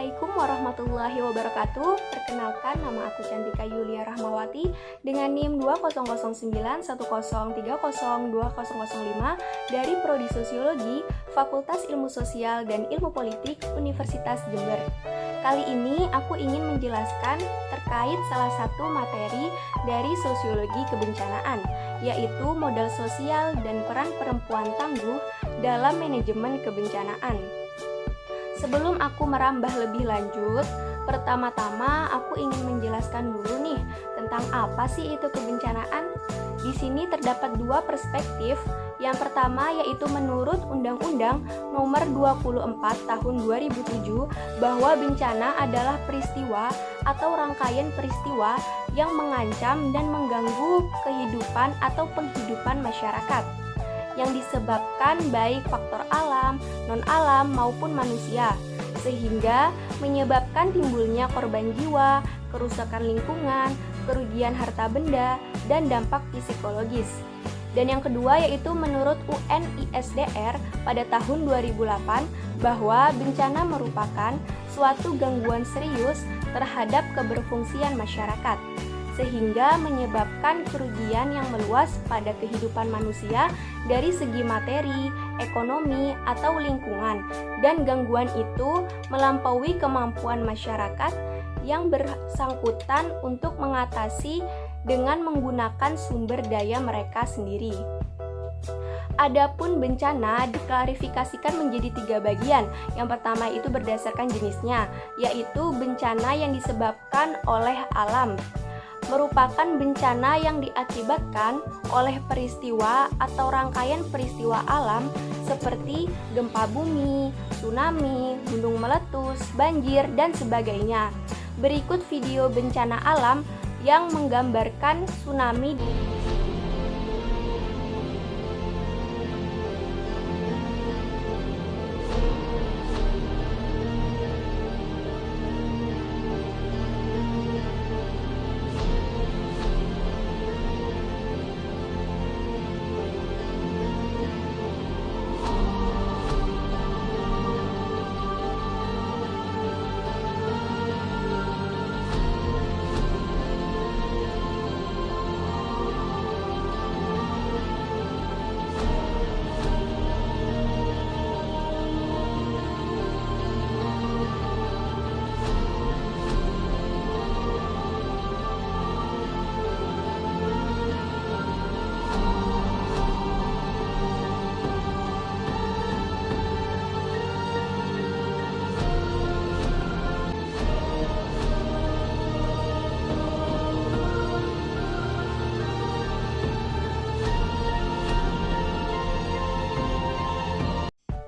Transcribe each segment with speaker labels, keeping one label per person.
Speaker 1: Assalamualaikum warahmatullahi wabarakatuh. Perkenalkan, nama aku Cantika Yulia Rahmawati dengan NIM 200910302005 dari Prodi Sosiologi, Fakultas Ilmu Sosial dan Ilmu Politik, Universitas Jember. Kali ini aku ingin menjelaskan terkait salah satu materi dari Sosiologi Kebencanaan, yaitu modal sosial dan peran perempuan tangguh dalam manajemen kebencanaan. Sebelum aku merambah lebih lanjut, pertama-tama aku ingin menjelaskan dulu nih tentang apa sih itu kebencanaan. Di sini terdapat dua perspektif. Yang pertama yaitu menurut Undang-Undang Nomor 24 Tahun 2007 bahwa bencana adalah peristiwa atau rangkaian peristiwa yang mengancam dan mengganggu kehidupan atau penghidupan masyarakat yang disebabkan baik faktor alam, non-alam maupun manusia, sehingga menyebabkan timbulnya korban jiwa, kerusakan lingkungan, kerugian harta benda, dan dampak psikologis. Dan yang kedua yaitu menurut UNISDR pada tahun 2008 bahwa bencana merupakan suatu gangguan serius terhadap keberfungsian masyarakat, sehingga menyebabkan kerugian yang meluas pada kehidupan manusia dari segi materi, ekonomi, atau lingkungan, dan gangguan itu melampaui kemampuan masyarakat yang bersangkutan untuk mengatasi dengan menggunakan sumber daya mereka sendiri. Adapun bencana diklarifikasikan menjadi 3 bagian. Yang pertama itu berdasarkan jenisnya, yaitu bencana yang disebabkan oleh alam, merupakan bencana yang diakibatkan oleh peristiwa atau rangkaian peristiwa alam seperti gempa bumi, tsunami, gunung meletus, banjir, dan sebagainya. Berikut video bencana alam yang menggambarkan tsunami di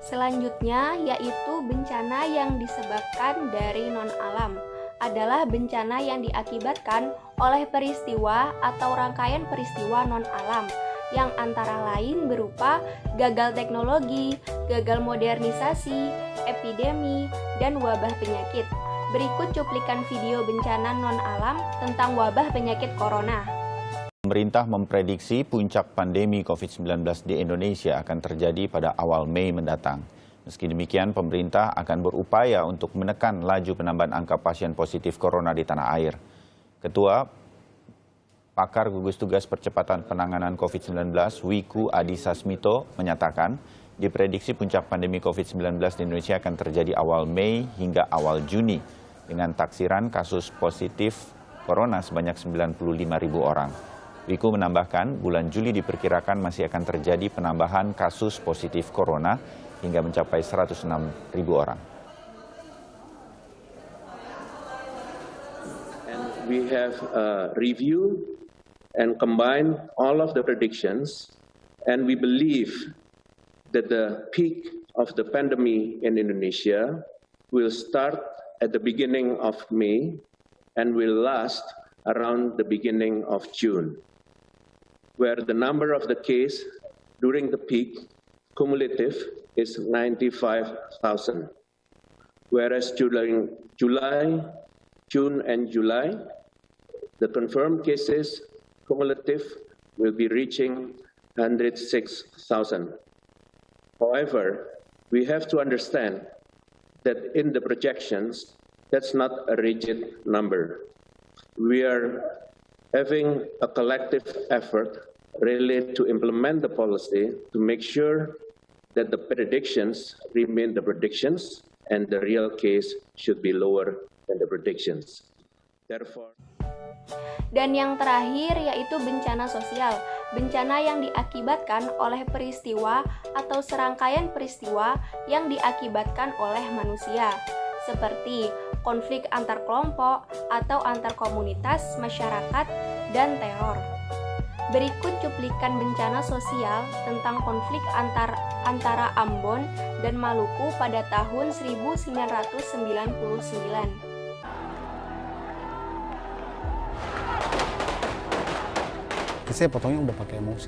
Speaker 1: Selanjutnya yaitu bencana yang disebabkan dari non-alam adalah bencana yang diakibatkan oleh peristiwa atau rangkaian peristiwa non-alam yang antara lain berupa gagal teknologi, gagal modernisasi, epidemi, dan wabah penyakit. Berikut cuplikan video bencana non-alam tentang wabah penyakit corona.
Speaker 2: Pemerintah memprediksi puncak pandemi COVID-19 di Indonesia akan terjadi pada awal Mei mendatang. Meski demikian, pemerintah akan berupaya untuk menekan laju penambahan angka pasien positif corona di tanah air. Ketua Pakar Gugus Tugas Percepatan Penanganan COVID-19, Wiku Adhisa Smito, menyatakan diprediksi puncak pandemi COVID-19 di Indonesia akan terjadi awal Mei hingga awal Juni dengan taksiran kasus positif corona sebanyak 95.000 orang. Wiku menambahkan, bulan Juli diperkirakan masih akan terjadi penambahan kasus positif corona hingga mencapai 106.000 orang.
Speaker 3: And we have reviewed and combined all of the predictions, and we believe that the peak of the pandemic in Indonesia will start at the beginning of May and will last around the beginning of June, where the number of the case during the peak cumulative is 95,000, whereas during July, June, and July, the confirmed cases cumulative will be reaching 106,000. However, we have to understand that in the projections, That's not a rigid number. We are having a collective effort really to implement the policy to make sure that the predictions remain the predictions and the real case should be lower than the predictions. Therefore,
Speaker 1: dan yang terakhir yaitu bencana sosial. Bencana yang diakibatkan oleh peristiwa atau serangkaian peristiwa yang diakibatkan oleh manusia, seperti konflik antar kelompok atau antar komunitas, masyarakat, dan teror. Berikut cuplikan bencana sosial tentang konflik antara Ambon dan Maluku pada tahun 1999.
Speaker 4: Saya potongnya udah pakai emosi.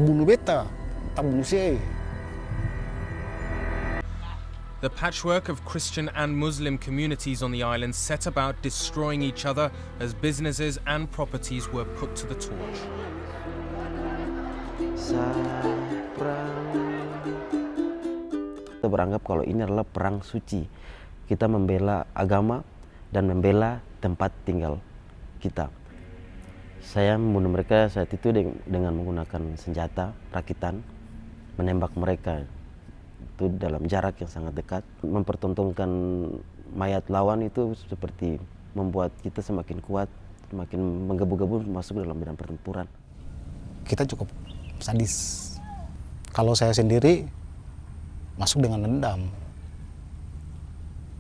Speaker 4: Bunuh beta, tak bunuh saya.
Speaker 5: The patchwork of Christian and Muslim communities on the island set about destroying each other as businesses and properties were put to the torch.
Speaker 6: Kita beranggap kalau ini adalah perang suci. Kita membela agama dan membela tempat tinggal kita. Saya membunuh mereka saat itu dengan menggunakan senjata rakitan, menembak mereka itu dalam jarak yang sangat dekat. Mempertontonkan mayat lawan itu seperti membuat kita semakin kuat, semakin menggebu-gebu masuk dalam medan pertempuran.
Speaker 4: Kita cukup sadis. Kalau saya sendiri masuk dengan dendam.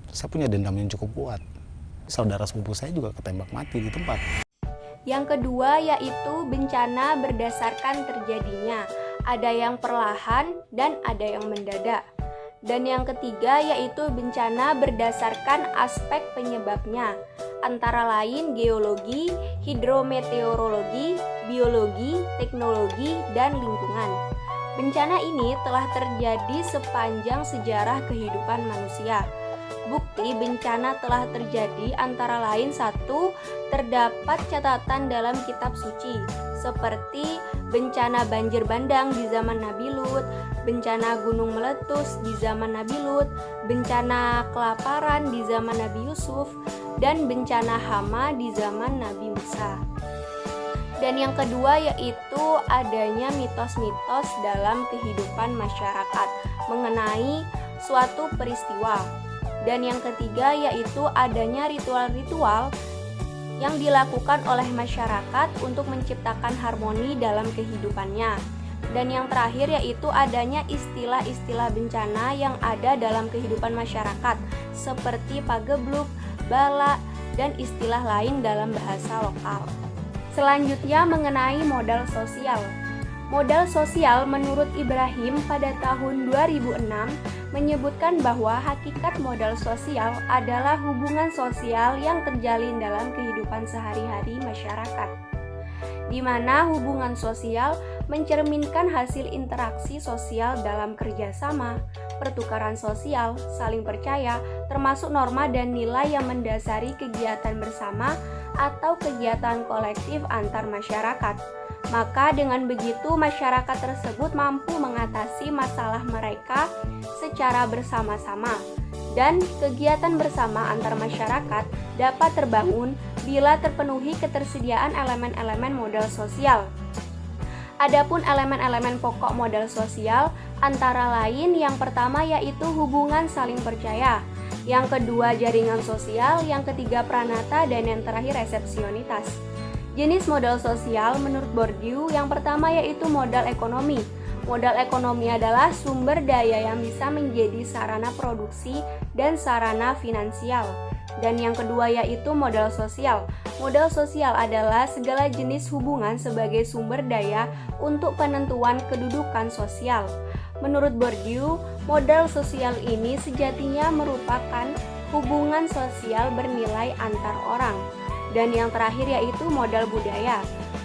Speaker 4: Saya punya dendam yang cukup kuat. Saudara sepupu saya juga ketembak mati di tempat.
Speaker 1: Yang kedua yaitu bencana berdasarkan terjadinya. Ada yang perlahan dan ada yang mendadak. Dan yang ketiga yaitu bencana berdasarkan aspek penyebabnya, antara lain geologi, hidrometeorologi, biologi, teknologi, dan lingkungan. Bencana ini telah terjadi sepanjang sejarah kehidupan manusia. Bukti bencana telah terjadi antara lain: 1. Terdapat catatan dalam kitab suci, seperti bencana banjir bandang di zaman Nabi Lut, bencana gunung meletus di zaman Nabi Lut, bencana kelaparan di zaman Nabi Yusuf, dan bencana hama di zaman Nabi Musa. Dan yang kedua yaitu adanya mitos-mitos dalam kehidupan masyarakat mengenai suatu peristiwa. Dan yang ketiga yaitu adanya ritual-ritual yang dilakukan oleh masyarakat untuk menciptakan harmoni dalam kehidupannya. Dan yang terakhir yaitu adanya istilah-istilah bencana yang ada dalam kehidupan masyarakat, seperti pagebluk, bala, dan istilah lain dalam bahasa lokal. Selanjutnya mengenai modal sosial. Modal sosial menurut Ibrahim pada tahun 2006 menyebutkan bahwa hakikat modal sosial adalah hubungan sosial yang terjalin dalam kehidupan sehari-hari masyarakat, di mana hubungan sosial mencerminkan hasil interaksi sosial dalam kerjasama, pertukaran sosial, saling percaya, termasuk norma dan nilai yang mendasari kegiatan bersama atau kegiatan kolektif antar masyarakat. Maka dengan begitu masyarakat tersebut mampu mengatasi masalah mereka secara bersama-sama, dan kegiatan bersama antar masyarakat dapat terbangun bila terpenuhi ketersediaan elemen-elemen modal sosial. Adapun elemen-elemen pokok modal sosial antara lain yang pertama yaitu hubungan saling percaya, yang kedua jaringan sosial, yang ketiga pranata, dan yang terakhir resepsionitas. Jenis modal sosial menurut Bourdieu yang pertama yaitu modal ekonomi. Modal ekonomi adalah sumber daya yang bisa menjadi sarana produksi dan sarana finansial. Dan yang kedua yaitu modal sosial. Modal sosial adalah segala jenis hubungan sebagai sumber daya untuk penentuan kedudukan sosial. Menurut Bourdieu, modal sosial ini sejatinya merupakan hubungan sosial bernilai antar orang. Dan yang terakhir yaitu modal budaya.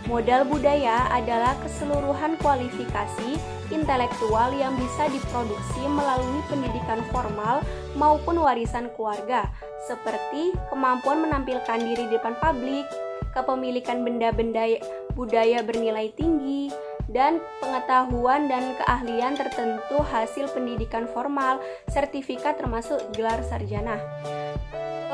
Speaker 1: Modal budaya adalah keseluruhan kualifikasi intelektual yang bisa diproduksi melalui pendidikan formal maupun warisan keluarga, seperti kemampuan menampilkan diri di depan publik, kepemilikan benda-benda budaya bernilai tinggi, dan pengetahuan dan keahlian tertentu hasil pendidikan formal, sertifikat termasuk gelar sarjana.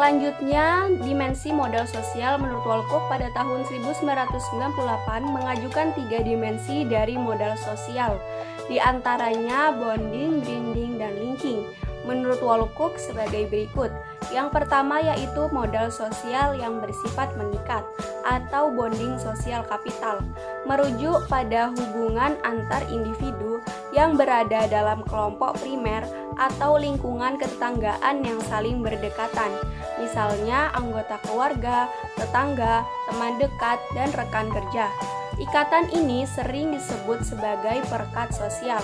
Speaker 1: Selanjutnya, dimensi modal sosial menurut Wolkoff pada tahun 1998 mengajukan 3 dimensi dari modal sosial, di antaranya bonding, branding, dan linking. Menurut Wolkoff sebagai berikut. Yang pertama yaitu modal sosial yang bersifat mengikat atau bonding sosial kapital, merujuk pada hubungan antar individu yang berada dalam kelompok primer atau lingkungan ketanggaan yang saling berdekatan, misalnya anggota keluarga, tetangga, teman dekat, dan rekan kerja. Ikatan ini sering disebut sebagai perekat sosial.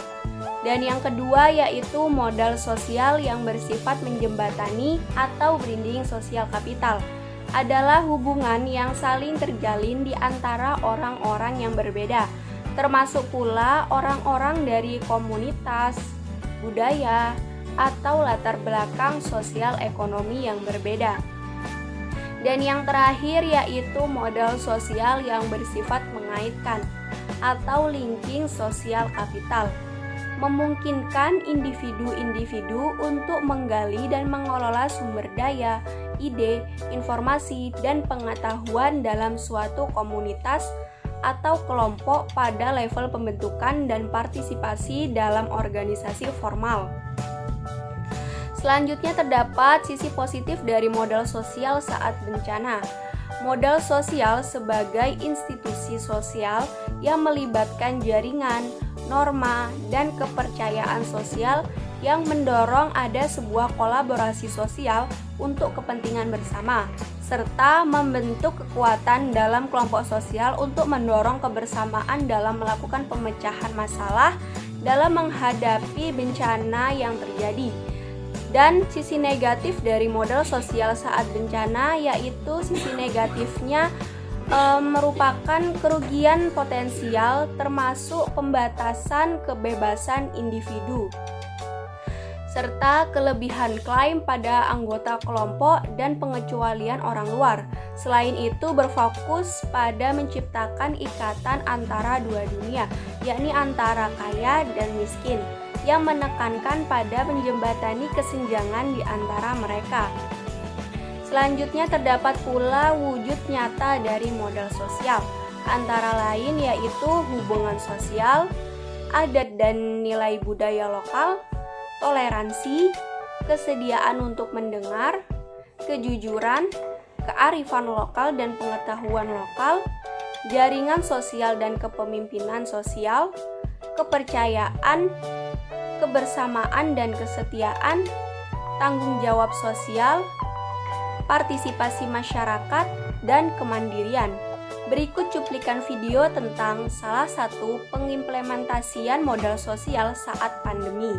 Speaker 1: Dan yang kedua yaitu modal sosial yang bersifat menjembatani atau branding sosial kapital, adalah hubungan yang saling terjalin di antara orang-orang yang berbeda, termasuk pula orang-orang dari komunitas, budaya, atau latar belakang sosial ekonomi yang berbeda. Dan yang terakhir yaitu modal sosial yang bersifat mengaitkan atau linking sosial kapital, memungkinkan individu-individu untuk menggali dan mengelola sumber daya, ide, informasi, dan pengetahuan dalam suatu komunitas atau kelompok pada level pembentukan dan partisipasi dalam organisasi formal. Selanjutnya terdapat sisi positif dari modal sosial saat bencana. Modal sosial sebagai institusi sosial yang melibatkan jaringan, norma, dan kepercayaan sosial yang mendorong ada sebuah kolaborasi sosial untuk kepentingan bersama, serta membentuk kekuatan dalam kelompok sosial untuk mendorong kebersamaan dalam melakukan pemecahan masalah dalam menghadapi bencana yang terjadi. Dan sisi negatif dari modal sosial saat bencana yaitu sisi negatifnya merupakan kerugian potensial termasuk pembatasan kebebasan individu serta kelebihan klaim pada anggota kelompok dan pengecualian orang luar. Selain itu berfokus pada menciptakan ikatan antara dua dunia, yakni antara kaya dan miskin, yang menekankan pada menjembatani kesenjangan di antara mereka. Selanjutnya terdapat pula wujud nyata dari modal sosial, antara lain yaitu hubungan sosial, adat dan nilai budaya lokal, toleransi, kesediaan untuk mendengar, kejujuran, kearifan lokal dan pengetahuan lokal, jaringan sosial dan kepemimpinan sosial, kepercayaan, kebersamaan dan kesetiaan, tanggung jawab sosial, partisipasi masyarakat, dan kemandirian. Berikut cuplikan video tentang salah satu pengimplementasian modal sosial saat pandemi.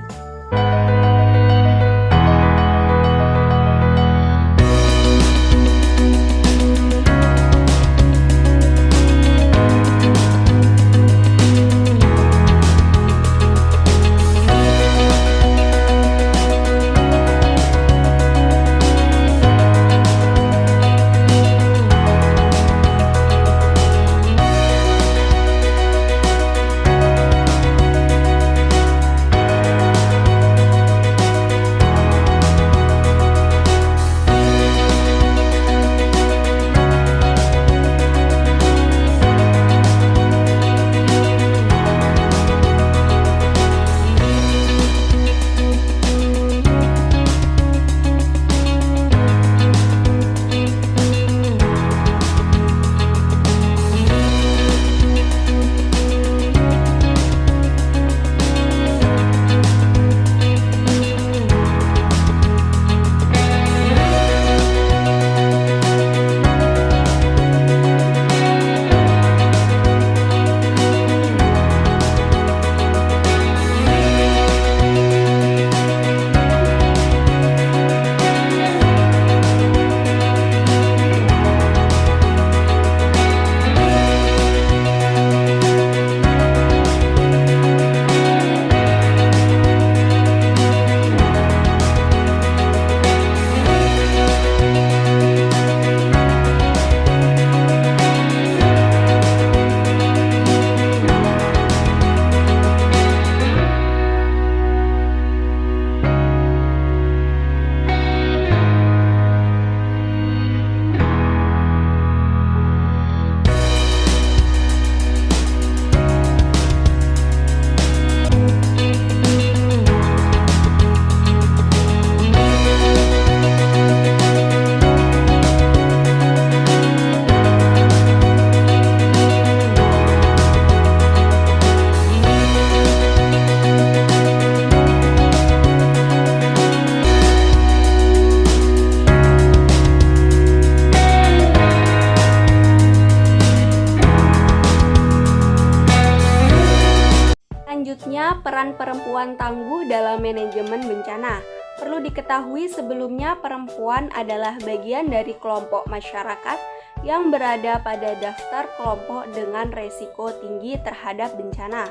Speaker 1: Pertama, peran perempuan tangguh dalam manajemen bencana. Perlu diketahui sebelumnya perempuan adalah bagian dari kelompok masyarakat yang berada pada daftar kelompok dengan resiko tinggi terhadap bencana.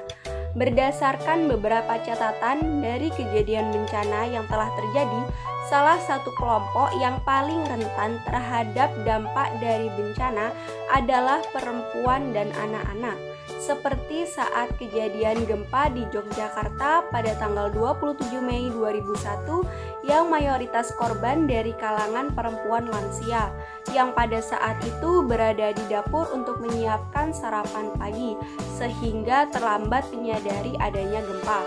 Speaker 1: Berdasarkan beberapa catatan dari kejadian bencana yang telah terjadi, salah satu kelompok yang paling rentan terhadap dampak dari bencana adalah perempuan dan anak-anak. Seperti saat kejadian gempa di Yogyakarta pada tanggal 27 Mei 2001 yang mayoritas korban dari kalangan perempuan lansia yang pada saat itu berada di dapur untuk menyiapkan sarapan pagi sehingga terlambat menyadari adanya gempa.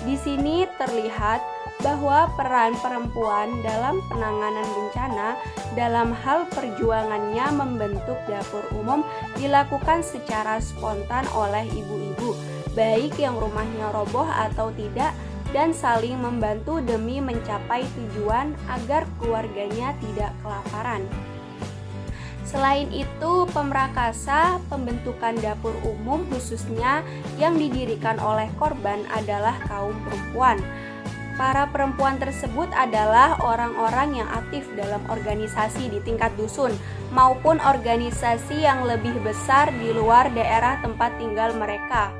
Speaker 1: Di sini terlihat bahwa peran perempuan dalam penanganan bencana dalam hal perjuangannya membentuk dapur umum dilakukan secara spontan oleh ibu-ibu, baik yang rumahnya roboh atau tidak, dan saling membantu demi mencapai tujuan agar keluarganya tidak kelaparan. Selain itu, pemrakasa pembentukan dapur umum khususnya yang didirikan oleh korban adalah kaum perempuan. Para perempuan tersebut adalah orang-orang yang aktif dalam organisasi di tingkat dusun maupun organisasi yang lebih besar di luar daerah tempat tinggal mereka.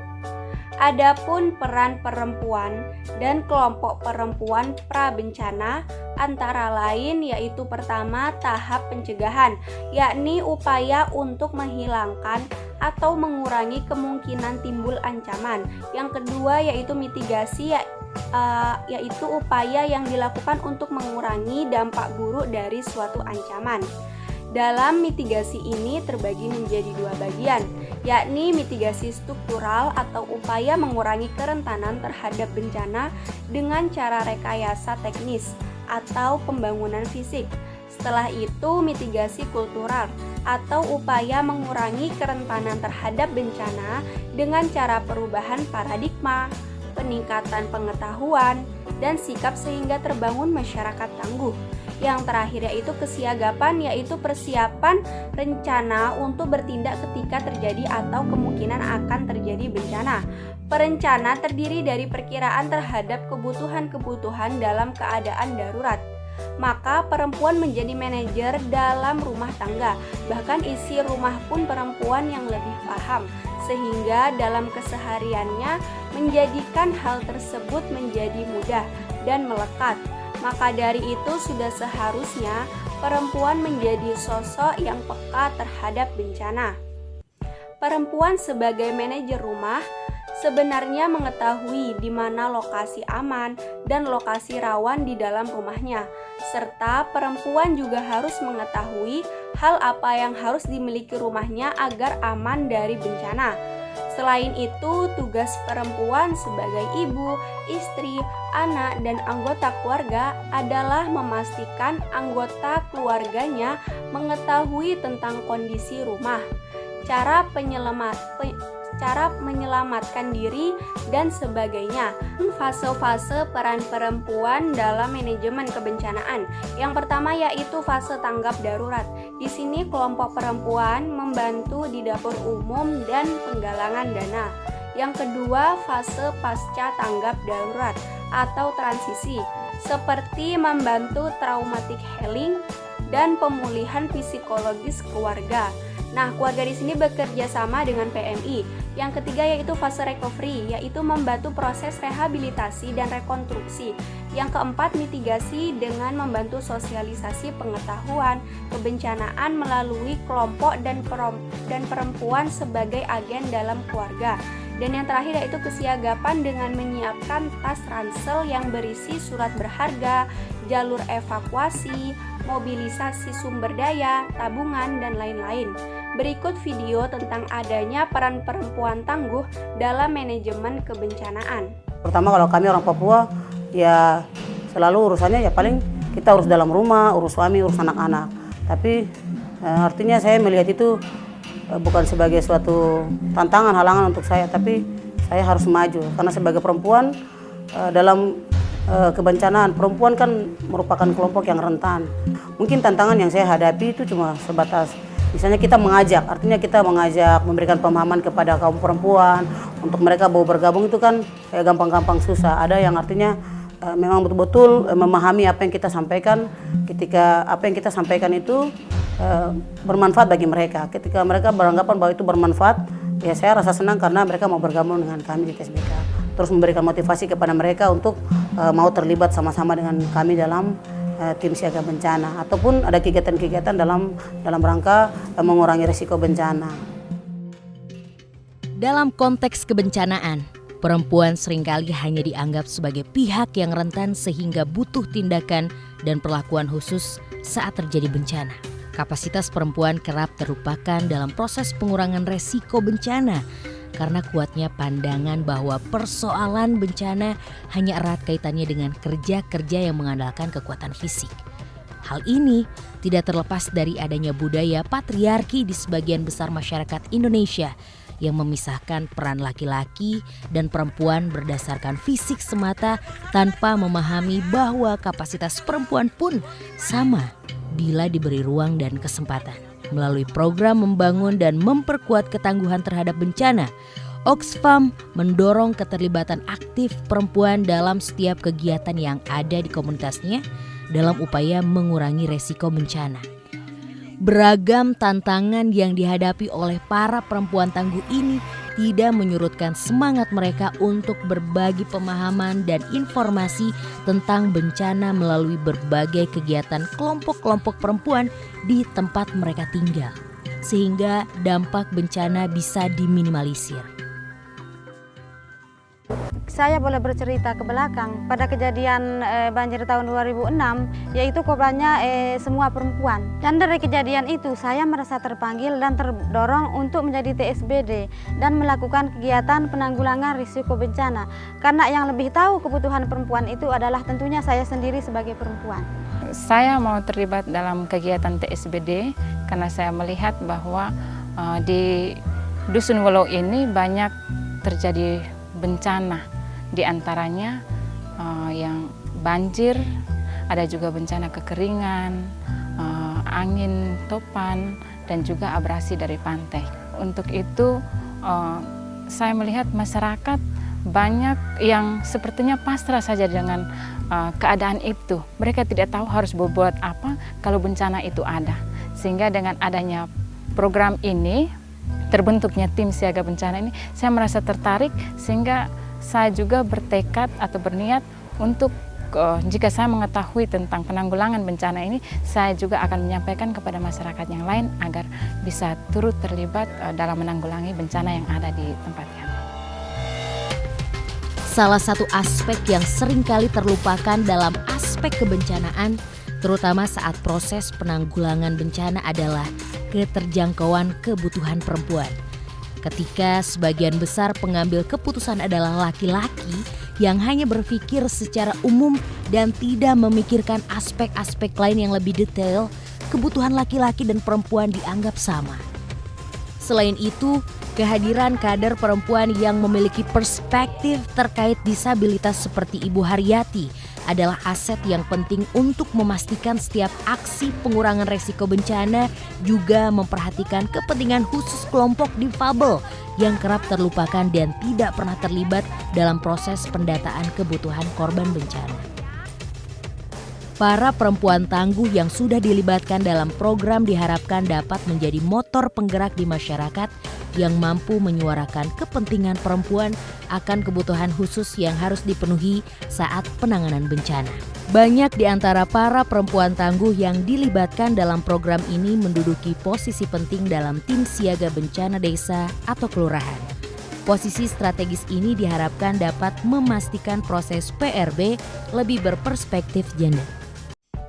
Speaker 1: Adapun peran perempuan dan kelompok perempuan prabencana antara lain yaitu pertama tahap pencegahan, yakni upaya untuk menghilangkan atau mengurangi kemungkinan timbul ancaman. Yang kedua yaitu mitigasi, yaitu upaya yang dilakukan untuk mengurangi dampak buruk dari suatu ancaman. Dalam mitigasi ini terbagi menjadi dua bagian, yakni mitigasi struktural atau upaya mengurangi kerentanan terhadap bencana dengan cara rekayasa teknis atau pembangunan fisik. Setelah itu mitigasi kultural atau upaya mengurangi kerentanan terhadap bencana dengan cara perubahan paradigma, peningkatan pengetahuan, dan sikap sehingga terbangun masyarakat tangguh. Yang terakhir yaitu kesiagapan, yaitu persiapan rencana untuk bertindak ketika terjadi atau kemungkinan akan terjadi bencana. Perencana terdiri dari perkiraan terhadap kebutuhan-kebutuhan dalam keadaan darurat. Maka perempuan menjadi manajer dalam rumah tangga, bahkan isi rumah pun perempuan yang lebih paham, sehingga dalam kesehariannya menjadikan hal tersebut menjadi mudah dan melekat. Maka dari itu sudah seharusnya perempuan menjadi sosok yang peka terhadap bencana. Perempuan sebagai manajer rumah sebenarnya mengetahui di mana lokasi aman dan lokasi rawan di dalam rumahnya, serta perempuan juga harus mengetahui hal apa yang harus dimiliki rumahnya agar aman dari bencana. Selain itu, tugas perempuan sebagai ibu, istri, anak, dan anggota keluarga adalah memastikan anggota keluarganya mengetahui tentang kondisi rumah, cara menyelamatkan diri, dan sebagainya. Fase-fase peran perempuan dalam manajemen kebencanaan. Yang pertama yaitu fase tanggap darurat. Di sini kelompok perempuan membantu di dapur umum dan penggalangan dana. Yang kedua, fase pasca tanggap darurat atau transisi, seperti membantu traumatic healing dan pemulihan psikologis keluarga. Nah, keluarga di sini bekerja sama dengan PMI. Yang ketiga yaitu fase recovery, yaitu membantu proses rehabilitasi dan rekonstruksi. Yang keempat, mitigasi dengan membantu sosialisasi pengetahuan kebencanaan melalui kelompok dan perempuan sebagai agen dalam keluarga. Dan yang terakhir yaitu kesiagapan dengan menyiapkan tas ransel yang berisi surat berharga, jalur evakuasi, mobilisasi sumber daya, tabungan, dan lain-lain. Berikut video tentang adanya peran perempuan tangguh dalam manajemen kebencanaan.
Speaker 7: Pertama, kalau kami orang Papua, ya selalu urusannya ya paling kita urus dalam rumah, urus suami, urus anak-anak. Tapi artinya saya melihat itu bukan sebagai suatu tantangan, halangan untuk saya, tapi saya harus maju. Karena sebagai perempuan dalam kebencanaan, perempuan kan merupakan kelompok yang rentan. Mungkin tantangan yang saya hadapi itu cuma sebatas Misalnya kita mengajak, artinya kita mengajak, memberikan pemahaman kepada kaum perempuan untuk mereka mau bergabung itu kan kayak gampang-gampang susah. Ada yang artinya memang betul-betul memahami apa yang kita sampaikan, ketika apa yang kita sampaikan itu bermanfaat bagi mereka. Ketika mereka beranggapan bahwa itu bermanfaat, ya saya rasa senang karena mereka mau bergabung dengan kami di TSBK. Terus memberikan motivasi kepada mereka untuk mau terlibat sama-sama dengan kami dalam tim siaga bencana ataupun ada kegiatan-kegiatan dalam rangka mengurangi risiko bencana.
Speaker 8: Dalam konteks kebencanaan, perempuan seringkali hanya dianggap sebagai pihak yang rentan sehingga butuh tindakan dan perlakuan khusus saat terjadi bencana. Kapasitas perempuan kerap terlupakan dalam proses pengurangan resiko bencana karena kuatnya pandangan bahwa persoalan bencana hanya erat kaitannya dengan kerja-kerja yang mengandalkan kekuatan fisik. Hal ini tidak terlepas dari adanya budaya patriarki di sebagian besar masyarakat Indonesia yang memisahkan peran laki-laki dan perempuan berdasarkan fisik semata tanpa memahami bahwa kapasitas perempuan pun sama bila diberi ruang dan kesempatan. Melalui program membangun dan memperkuat ketangguhan terhadap bencana, Oxfam mendorong keterlibatan aktif perempuan dalam setiap kegiatan yang ada di komunitasnya dalam upaya mengurangi resiko bencana. Beragam tantangan yang dihadapi oleh para perempuan tangguh ini tidak menyurutkan semangat mereka untuk berbagi pemahaman dan informasi tentang bencana melalui berbagai kegiatan kelompok-kelompok perempuan di tempat mereka tinggal, sehingga dampak bencana bisa diminimalisir.
Speaker 9: Saya boleh bercerita ke belakang pada kejadian banjir tahun 2006, yaitu korbannya semua perempuan. Dan dari kejadian itu saya merasa terpanggil dan terdorong untuk menjadi TSBD dan melakukan kegiatan penanggulangan risiko bencana. Karena yang lebih tahu kebutuhan perempuan itu adalah tentunya saya sendiri sebagai perempuan.
Speaker 10: Saya mau terlibat dalam kegiatan TSBD karena saya melihat bahwa di Dusun Wolo ini banyak terjadi bencana. Di antaranya yang banjir, ada juga bencana kekeringan, angin topan, dan juga abrasi dari pantai. Untuk itu saya melihat masyarakat banyak yang sepertinya pasrah saja dengan keadaan itu. Mereka tidak tahu harus berbuat apa kalau bencana itu ada. Sehingga dengan adanya program ini, terbentuknya tim siaga bencana ini, saya merasa tertarik sehingga saya juga bertekad atau berniat untuk jika saya mengetahui tentang penanggulangan bencana ini, saya juga akan menyampaikan kepada masyarakat yang lain agar bisa turut terlibat dalam menanggulangi bencana yang ada di tempat kami.
Speaker 8: Salah satu aspek yang seringkali terlupakan dalam aspek kebencanaan, terutama saat proses penanggulangan bencana adalah keterjangkauan kebutuhan perempuan. Ketika sebagian besar pengambil keputusan adalah laki-laki yang hanya berpikir secara umum dan tidak memikirkan aspek-aspek lain yang lebih detail, kebutuhan laki-laki dan perempuan dianggap sama. Selain itu, kehadiran kader perempuan yang memiliki perspektif terkait disabilitas seperti Ibu Haryati adalah aset yang penting untuk memastikan setiap aksi pengurangan resiko bencana juga memperhatikan kepentingan khusus kelompok difabel yang kerap terlupakan dan tidak pernah terlibat dalam proses pendataan kebutuhan korban bencana. Para perempuan tangguh yang sudah dilibatkan dalam program diharapkan dapat menjadi motor penggerak di masyarakat yang mampu menyuarakan kepentingan perempuan akan kebutuhan khusus yang harus dipenuhi saat penanganan bencana. Banyak di antara para perempuan tangguh yang dilibatkan dalam program ini menduduki posisi penting dalam tim siaga bencana desa atau kelurahan. Posisi strategis ini diharapkan dapat memastikan proses PRB lebih berperspektif gender.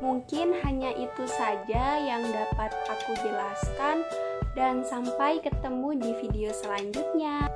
Speaker 1: Mungkin hanya itu saja yang dapat aku jelaskan, dan sampai ketemu di video selanjutnya.